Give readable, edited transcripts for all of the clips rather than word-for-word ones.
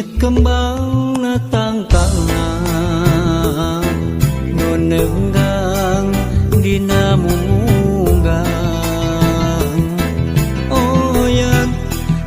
Sengit kembang natang tangan nun neunggang dina munggang oyang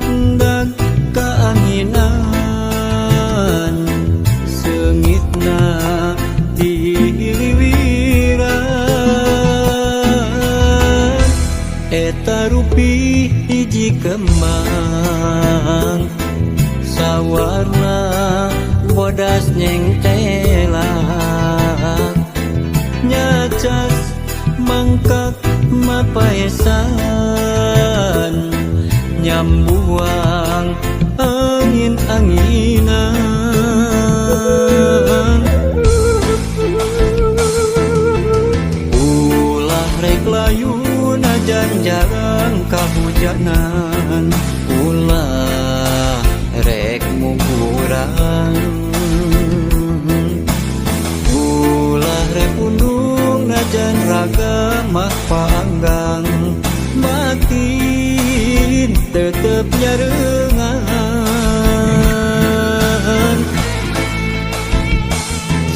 hendak kaanginan sengitna diliwiran eta rupi hiji kembang sawarna bodas nyengtelak nyacas mangkak mapaesan nyambuang angin-anginan ulah rek layu najan jarang kahujanan ulah rek mungkurang ulah rek undung najan raga mah panggang batin tetep nyarengan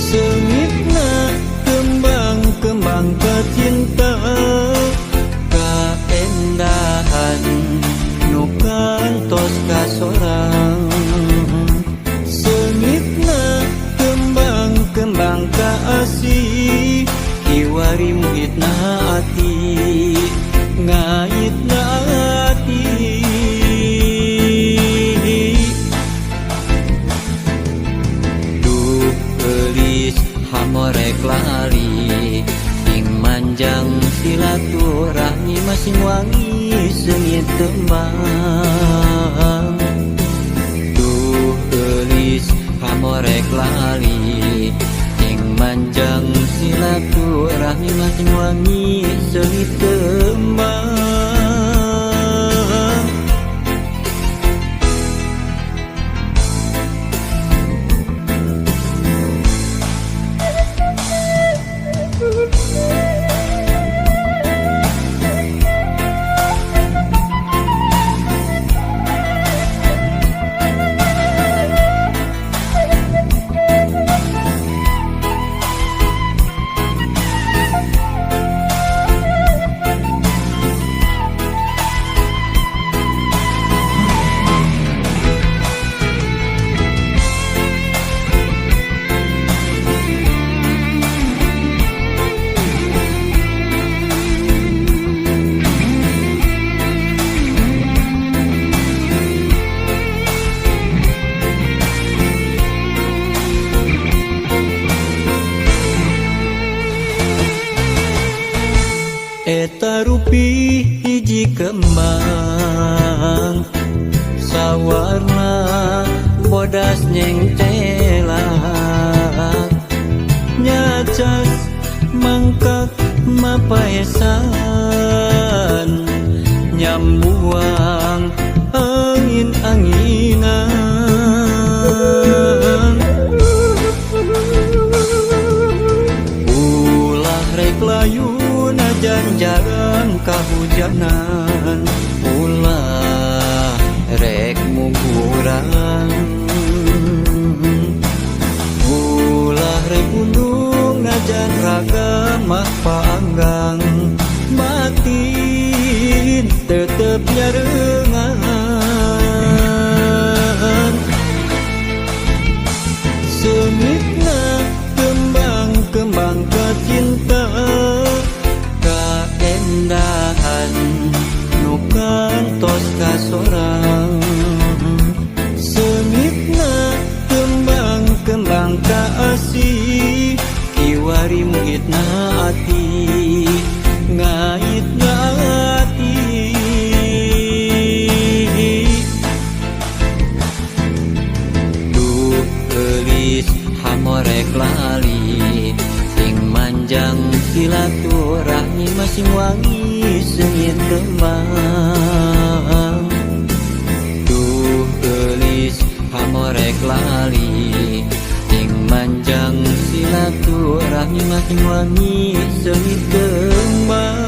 sengitna kembang-kembang kecinta kaendahan nu kantos kasorang sengitna kembang-kembang kaasih kiwari muhitna ati ngaitna ati duh geulis hamorek lali ing manjang silaturahmi masing wangi sengit kembang duh geulis hamorek lali ing manjang silaturahmi masing wangi sengit kembang eta rupi hiji kembang sawarna bodas nyengtelak nyacas mangkak mapaesan nyambuang angin-anginan ulah rek layu najan jarang kahujanan ulah rek mungkurang ulah rek undung najan raga mah panggang batin tetep nyarengan sengitna kembang-kembang kecinta kaendahan nu kantos kasorang sengitna kembang-kembang kaasih kiwari muhitna ati ngaitna ati duh geulis hamorek lali ing manjang silaturahmi masing wangi sengit kembang duh geulis hamorek lali ing manjang silaturahmi masing wangi sengit kembang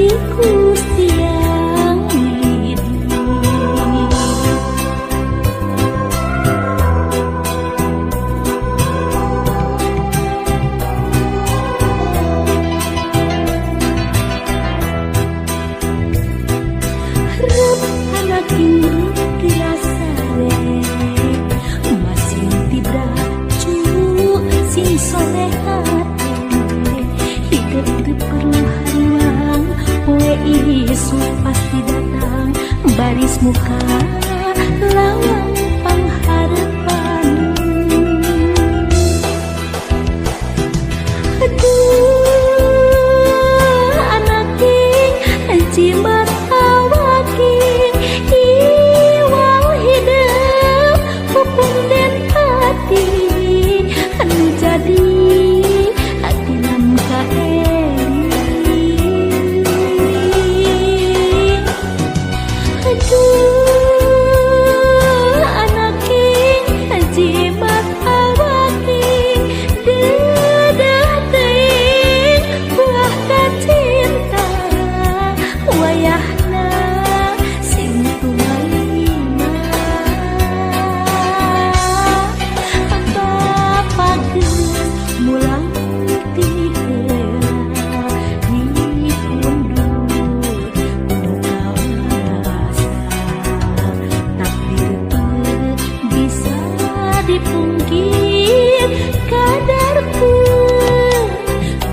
Gusti yang widi. Rep anak ini dirasare masih tidak cu sing soleh hati hidup perlu haruang poe isu pasti datang baris muka lawang pengharapan. Aduh anak king jimat awaking iwal hidup pupung dan hati anu jadi hati lam kaeri. Aduh anak king jimat awaking dedah teuing buah kacinta wayahna sing tumaima apa geus mulang ti heula di pundut kudu kawasa takdir teu bisa dipungkir kadarku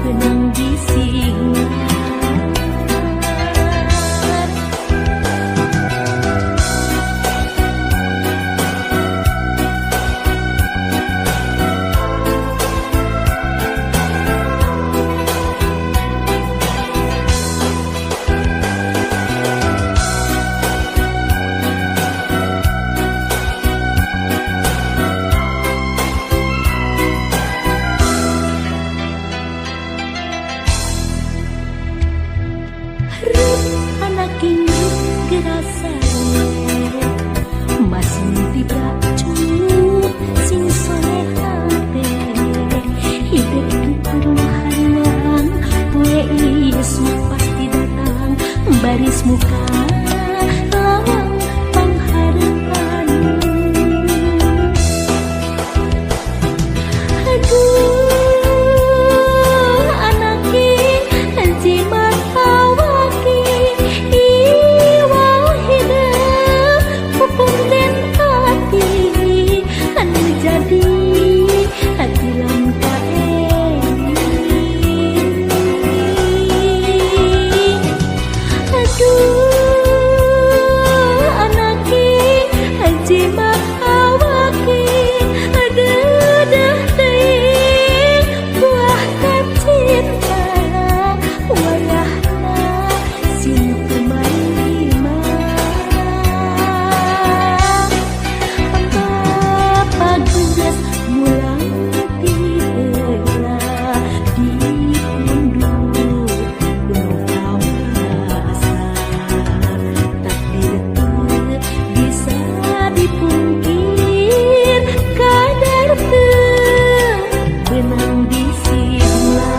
benang disigna. Rep anak ini gerasa masih tidak cukup sing soleh hati hidup perlu haruang poe isu pasti datang baris muka lawang pengharapan. Aduh anak king jimat awaking iwal hidup pupung dan hati anu jadi hati lam kaeri. Aduh anak king jimat awaking dedah teuing buah kacinta wayahna sing tumaima apa geus mulang ti heula di pundut kudu kawasa takdir teu bisa dipungkir kadar teu benang disigna.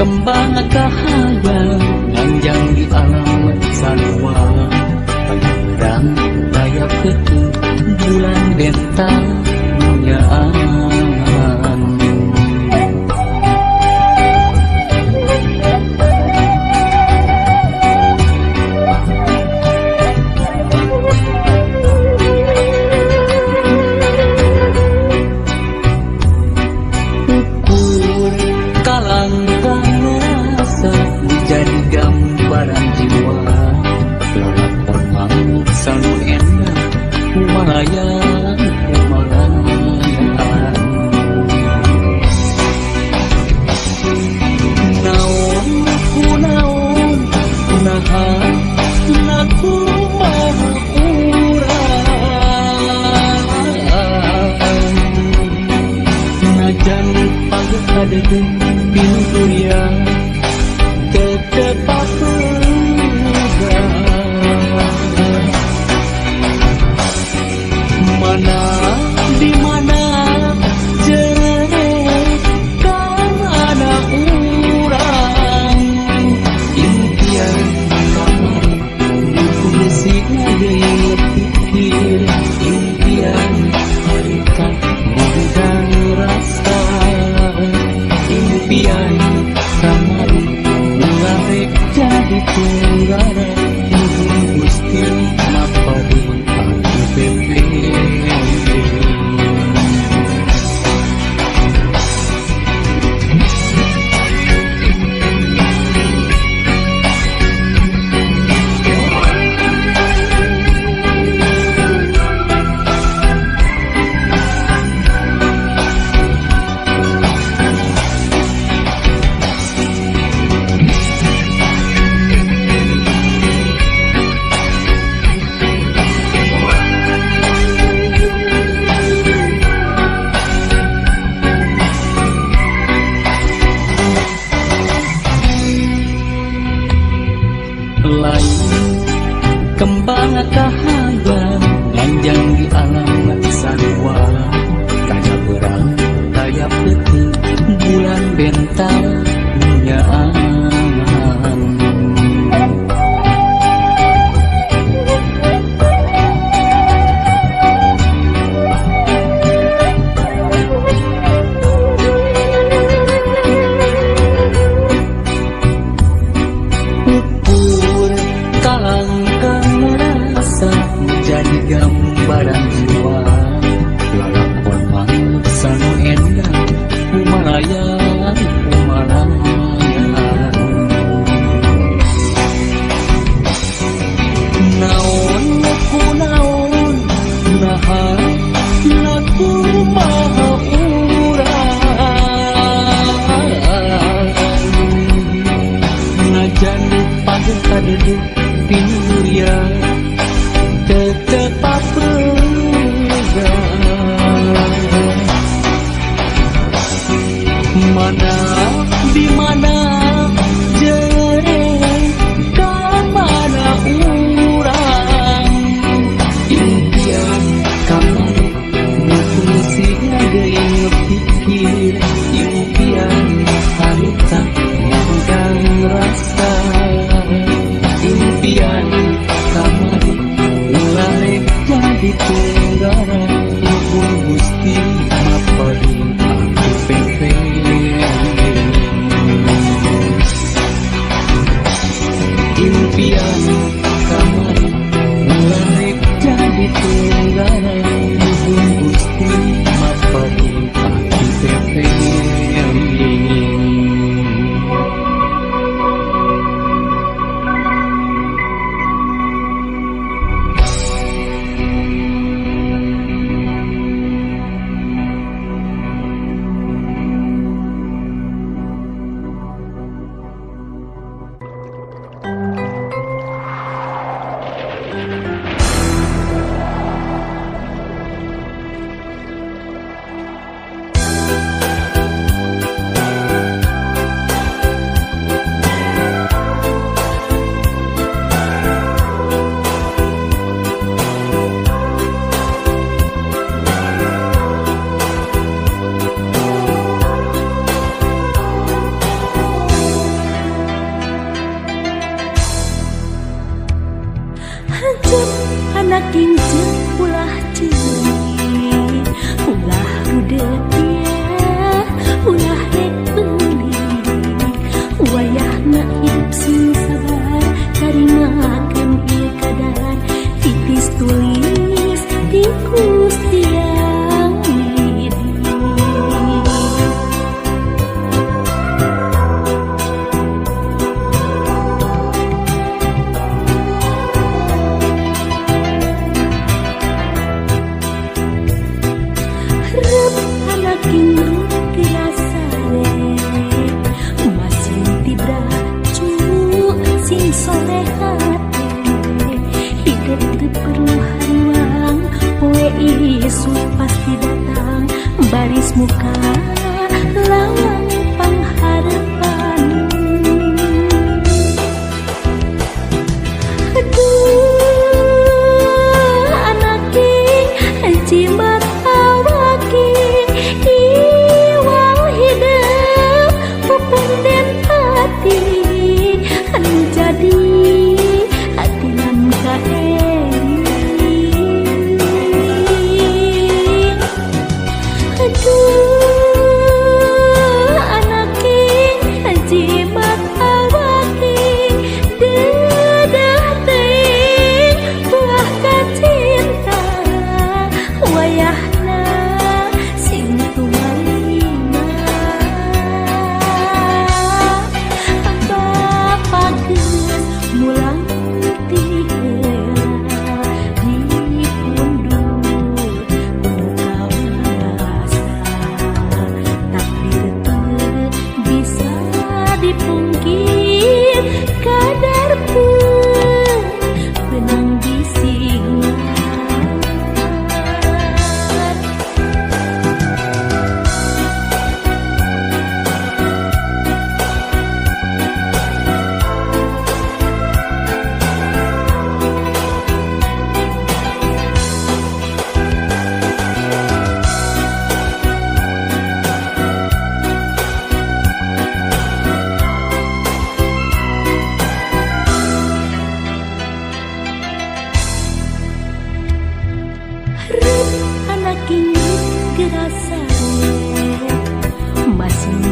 kembang cahaya panjang di alam sarwa bentar dunyaan. Ukur kalangkah rasa jadi gambaran jiwa, lalakon maut selalu enak kumalayan kumalayan. Naon ku naon naha naku maha urang, najan pagadeung pintu yang tetep mana di mana jerekan anak urang impian kamari fungsinya deui pikir impian harita mudang rasa impian kamari ngarek jadi tunggara Gusti mapari aku pepe. Lain kembang kahaya lanjang di alam sarua, kaya berang kaya peti bulan bentang dunyaan. Jadi gambaran jiwa, lalakon maut sanu endah kumalayan kumalayan. Naon ku naon naha naku maha urang, najan pagadeung pinurian tetep pegang. Mana di mana jerekan mana urang impian kamari fungsinya deui pikir impian harita mudang rasa impian kamari larek jadi tunggara nuhun Gusti mapari aku pepe.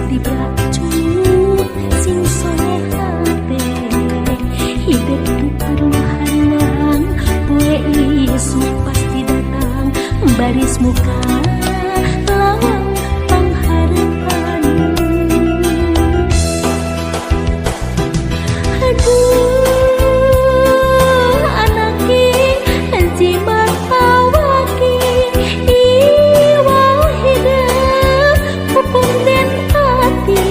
tibrak cuy sing soleh hate hidup perlahan poe isu pasti datang baris muka lawang pengharapan. Aduh anaki jimat awaki iwau hidup pupung den hati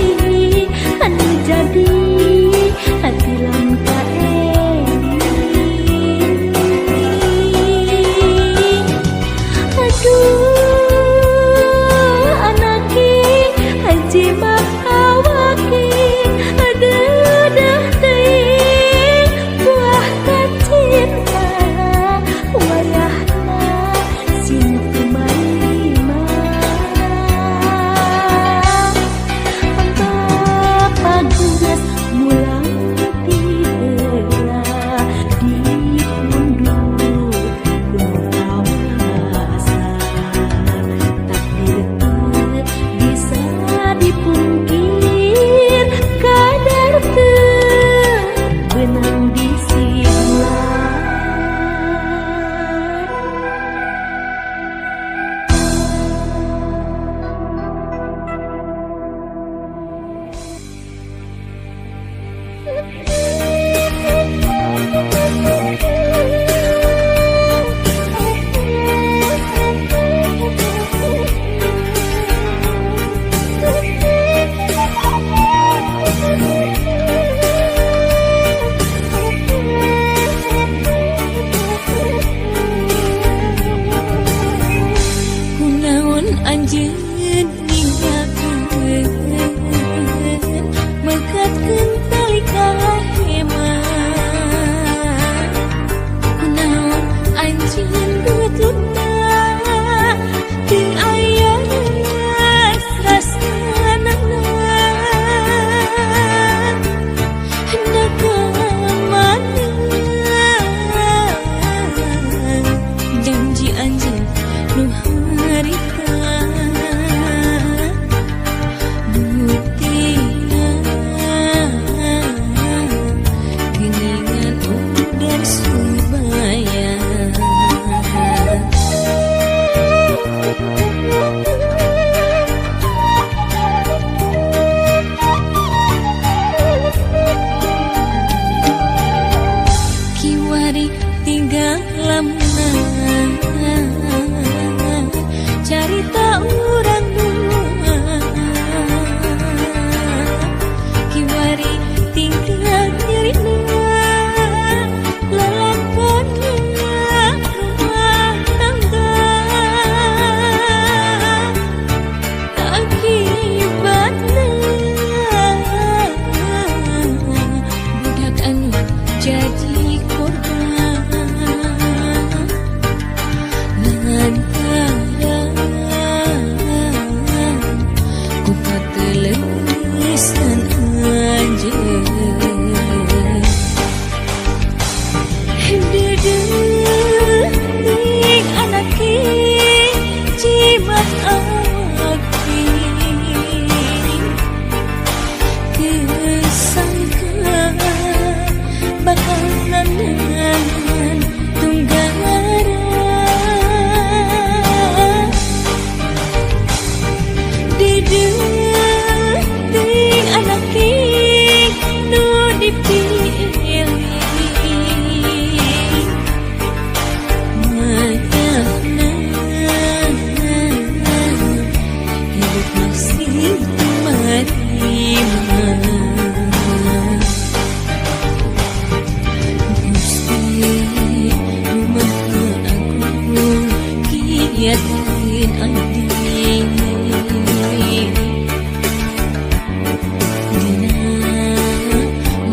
anu jadi hati lan kaeli. Aduh anaki jimat awaki aduh teuing buah kacinta wayahna sintu marima pageus mulang ti heula di punduk kuasa takdir teu bisa dipungkir kadar teu benang di silang. Kunaon anjeun ninggalkeun mangkatkeun tali kaheman. Kunaon anjeun bututna teu aya rasana hendak kemana janji anjeun nu harita buktina geningan udan Surabaya. Kiwari tinggal lamunan carita urang dua. Kiwari tinggal nyerina lalakonnya rumah tangga akibatna budak anu jadi korban lantaran ku patelesan anjeun. Dedeung anaki jimat aki teu sangka bakal nandangan tunggara. Dedeung anaki nu dipilih mayana hidup masih marima. Gusti rumah aku kiatin adi dina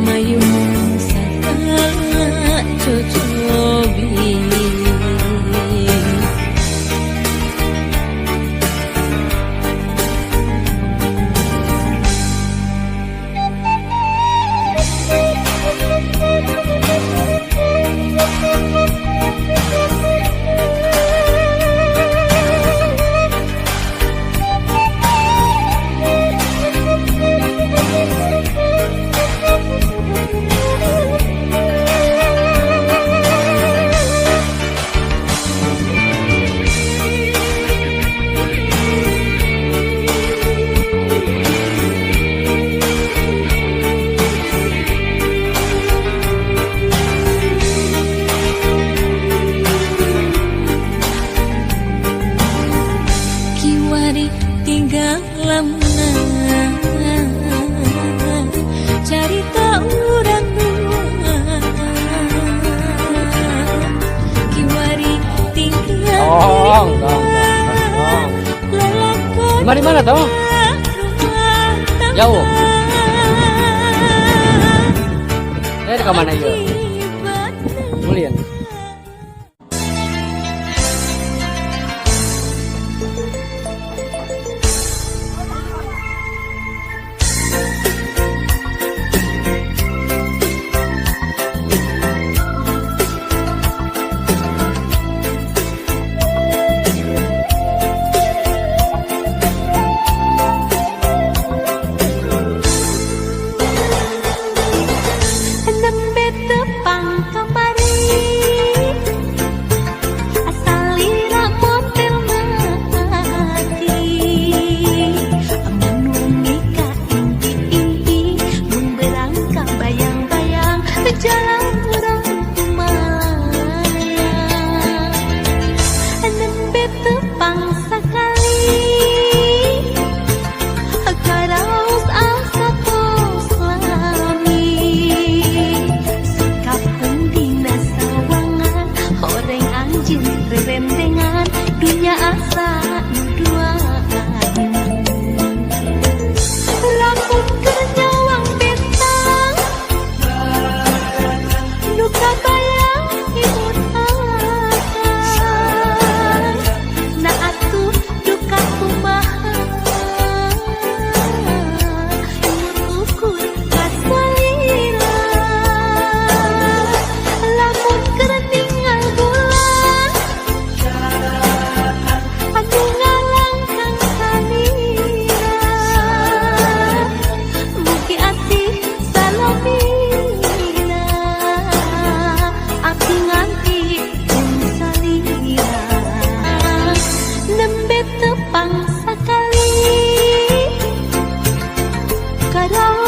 mayung sakala cocobi. Rumah di mana toh? Jauh. Dari ke mana ya? Mulian. Nembe tepang kamari asalira motel mati menungi ka indi mun berangkat bayang-bayang jalan urang Malaya nembe tepang sakali karaos asa tos lami kapung dina sawangan horeng anjing rerendengan dunya asa nuduaan lamun kenyawang betang nuka bayang ibun akan na atuh duka kumaha ukur kasalila lamun kereningan bulan anu ngalangkang salira mugi asih salamina abdi nganti pun salira nembe tepang sakali karaos